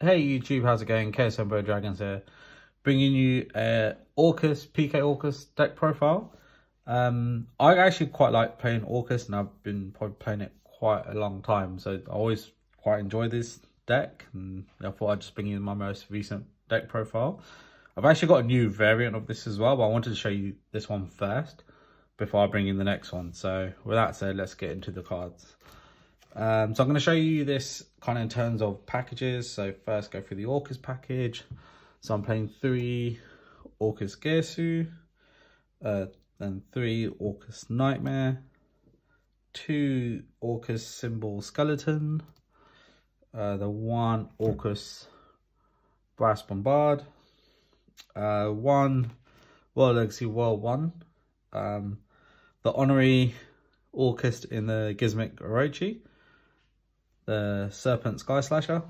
Hey YouTube, how's it going? KSM Dragons here, bringing you a Orcust, PK Orcust deck profile. I actually quite like playing Orcust, and I've been probably playing it quite a long time, so I always quite enjoy this deck, and I thought I'd just bring you my most recent deck profile. I've actually got a new variant of this as well, but I wanted to show you this one first before I bring in the next one. So with that said, let's get into the cards. So I'm going to show you this kind of in terms of packages. So first go through the Orcust package. So I'm playing 3 Orcust Gearsu, then 3 Orcust Nightmare, 2 Orcust Symbol Skeleton, the 1 Orcust Brass Bombard, 1 World Legacy World 1, the Honorary Orcust in the Gizmic Orochi, the Serpent Sky Slasher,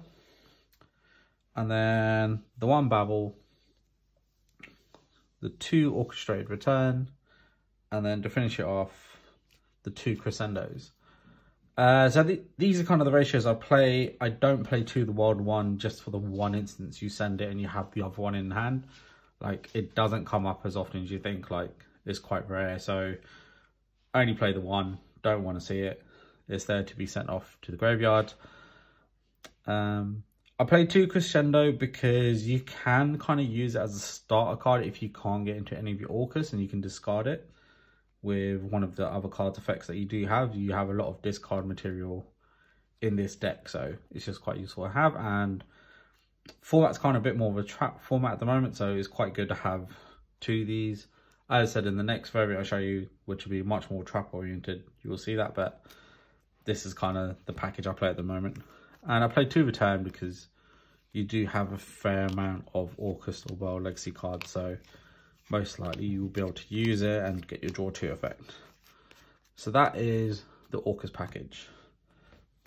and then the 1 Babel, the 2 Orchestrated Return, and then to finish it off, the 2 Crescendos. These are kind of the ratios I play. I don't play 2 the World 1 just for the one instance you send it and you have the other one in hand. Like, it doesn't come up as often as you think. Like, it's quite rare, so I only play the 1. Don't want to see it. It's there to be sent off to the graveyard. I play 2 Crescendo because you can kind of use it as a starter card if you can't get into any of your Orcust, and you can discard it with one of the other cards effects that you do have. You have a lot of discard material in this deck, so it's just quite useful to have. And format's kind of a bit more of a trap format at the moment, so it's quite good to have 2 of these. As I said, in the next variant I'll show you, which will be much more trap oriented, you will see that, but this is kind of the package I play at the moment. And I play 2 Return because you do have a fair amount of Orcust or World Legacy cards, so most likely you will be able to use it and get your draw 2 effect. So that is the Orcust package.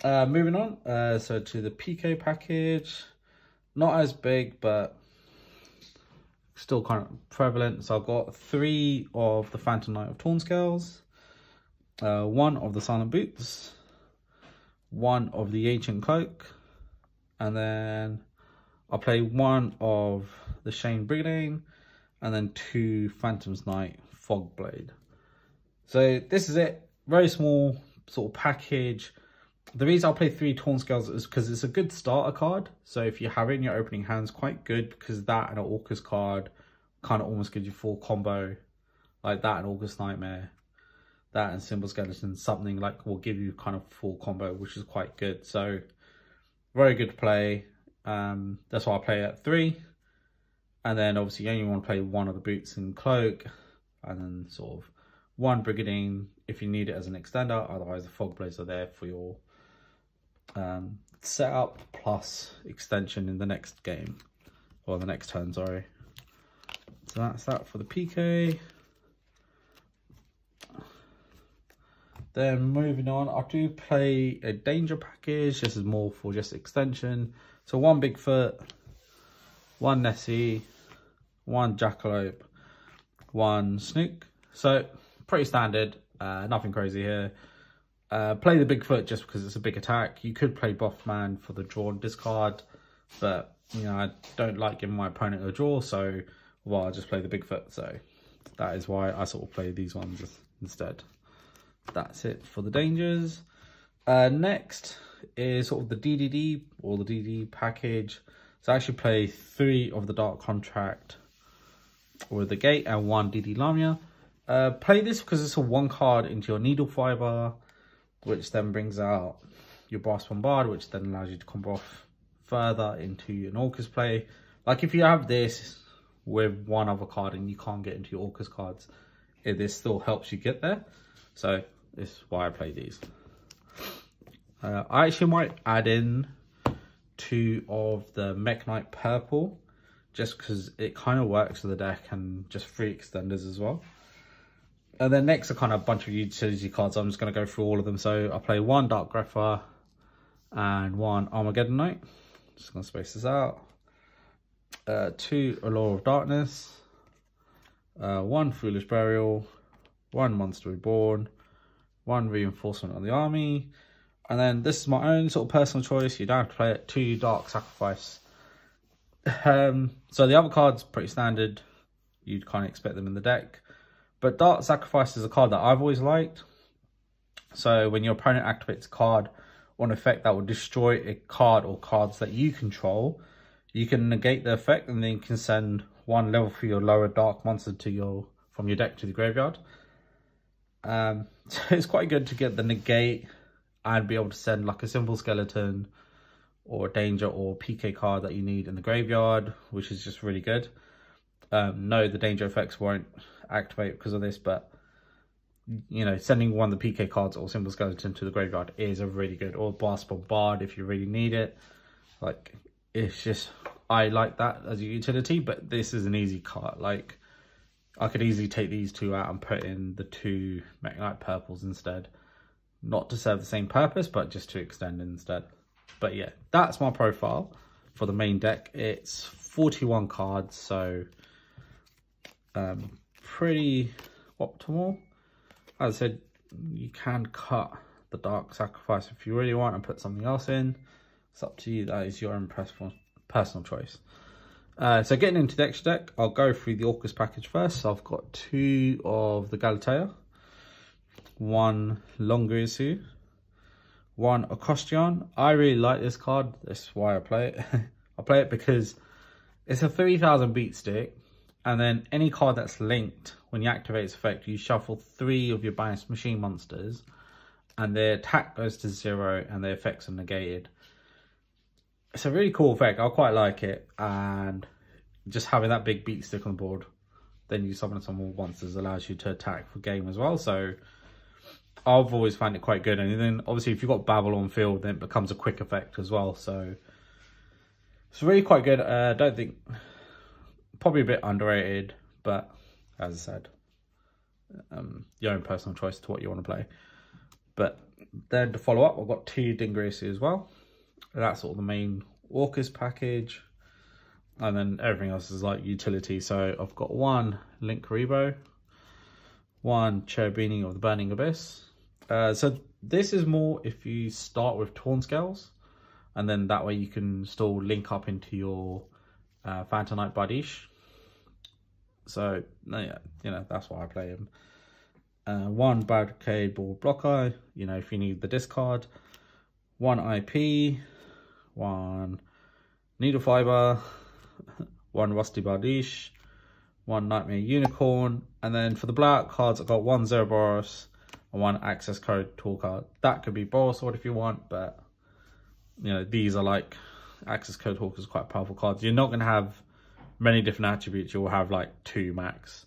Moving on, so to the PK package. Not as big, but still kind of prevalent. So I've got 3 of the Phantom Knight of Tawnscales, 1 of the Silent Boots, 1 of the Ancient Cloak, and then I'll play 1 of the Shane Brigandine, and then 2 Phantom's Knight Fogblade. So this is it. Very small sort of package. The reason I'll play 3 Tawnscales is because it's a good starter card. So if you have it in your opening hand, it's quite good, because that and an Orcust card kind of almost gives you full combo. Like that and Orcust Nightmare, that and Symbol Skeleton, something like will give you kind of full combo, which is quite good. So very good to play. That's why I play at 3. And then obviously you only want to play 1 of the Boots and Cloak, and then sort of 1 Brigandine if you need it as an extender. Otherwise the Fogblades are there for your setup plus extension in the next game, or the next turn, sorry. So that's that for the PK. Then moving on, I do play a Danger package. This is more for just extension. So 1 Bigfoot, 1 Nessie, 1 Jackalope, 1 Snook. So pretty standard, nothing crazy here. Play the Bigfoot just because it's a big attack. You could play Boffman for the draw and discard, but you know, I don't like giving my opponent a draw, so well, I'll just play the Bigfoot. So that is why I sort of play these ones instead. That's it for the Dangers. Next is sort of the DDD, or the DD package. So I actually play 3 of the Dark Contract or the Gate, and 1 DD Lamia. Play this because it's a 1 card into your Needle Fiber, which then brings out your Brass Bombard, which then allows you to combo off further into an Orcust play. Like if you have this with 1 other card and you can't get into your Orcust cards, this still helps you get there. So this is why I play these. I actually might add in 2 of the Mech Knight Purple, just because it kind of works with the deck, and just 3 extenders as well. And then next are kind of a bunch of utility cards. I'm just going to go through all of them. So I play 1 Dark Grepher and 1 Armageddon Knight. Just going to space this out. 2 Allure of Darkness, 1 Foolish Burial, 1 Monster Reborn, 1 Reinforcement on the Army, And then this is my own sort of personal choice. You don't have to play it. 2 Dark Sacrifice. So the other cards, pretty standard. You'd kind of expect them in the deck. But Dark Sacrifice is a card that I've always liked. So when your opponent activates a card or an effect that will destroy a card or cards that you control, you can negate the effect and then you can send one level for your lower dark monster to from your deck to the graveyard. So it's quite good to get the negate and be able to send like a simple skeleton or a danger or PK card that you need in the graveyard, which is just really good. No, the danger effects won't activate because of this, but you know, sending one of the PK cards or simple skeleton to the graveyard is a really good, or Blast Bombard if you really need it. Like, it's just, I like that as a utility, but this is an easy card. Like, I could easily take these two out and put in the two Mekk-Knight purples instead. Not to serve the same purpose, but just to extend instead. But yeah, that's my profile for the main deck. It's 41 cards, so pretty optimal. As I said, you can cut the Dark Sacrifice if you really want and put something else in. It's up to you. That is your own personal choice. So getting into the extra deck, I'll go through the Orcust package first. So I've got 2 of the Galatea, 1 Longirisu, 1 Orcust. I really like this card. That's why I play it. I play it because it's a 3000 beat stick, and then any card that's linked, when you activate its effect, you shuffle 3 of your balanced machine monsters, and their attack goes to 0 and their effects are negated. It's a really cool effect. I quite like it, and just having that big beat stick on the board, then you summon some more monsters, allows you to attack for game as well. So I've always found it quite good. And then obviously if you've got Babel on field, then it becomes a quick effect as well. So it's really quite good. I don't think, probably a bit underrated, but as I said, your own personal choice to what you want to play. But then to follow up, I've got 2 Dingrisi as well. That's all the main Orcust package, and then everything else is like utility. So I've got 1 Link Rebo, 1 Cherubini of the Burning Abyss. So this is more if you start with Torn Scales, and then that way you can still link up into your Phantom Knight Bardiche. So yeah, you know, that's why I play him. 1 Barricade Ball Blocker, you know, if you need the discard. 1 IP, 1 Needle Fiber, 1 Rusty Bardiche, 1 Nightmare Unicorn, and then for the black cards, I've got 1 Zerberus and 1 Access Code Tool card. That could be Borosword if you want, but you know, these are like, Access Code Hawk is quite powerful cards. You're not going to have many different attributes. You'll have like 2 max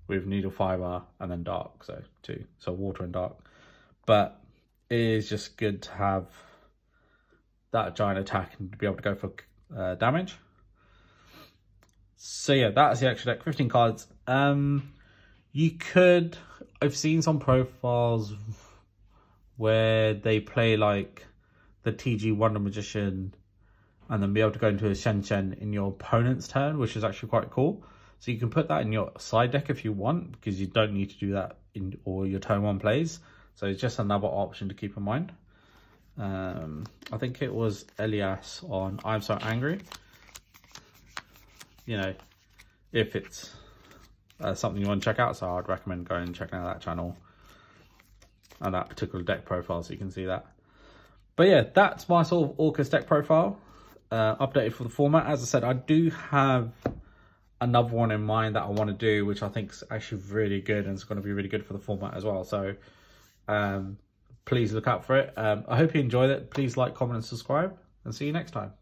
with Needle Fiber and then Dark, so 2, so Water and Dark. But it is just good to have that giant attack and to be able to go for damage. So yeah, that's the extra deck, 15 cards. You could, I've seen some profiles where they play like the TG Wonder Magician and then be able to go into a Shen Shen in your opponent's turn, which is actually quite cool. So you can put that in your side deck if you want, because you don't need to do that in all your turn 1 plays. So it's just another option to keep in mind. I think it was Elias on I'm So Angry. You know, if it's something you want to check out, so I'd recommend going and checking out that channel and that particular deck profile so you can see that. But yeah, that's my sort of Orcust deck profile, updated for the format. As I said, I do have another one in mind that I want to do, which I think is actually really good and it's going to be really good for the format as well. So please look out for it. I hope you enjoyed it. Please like, comment and subscribe, and see you next time.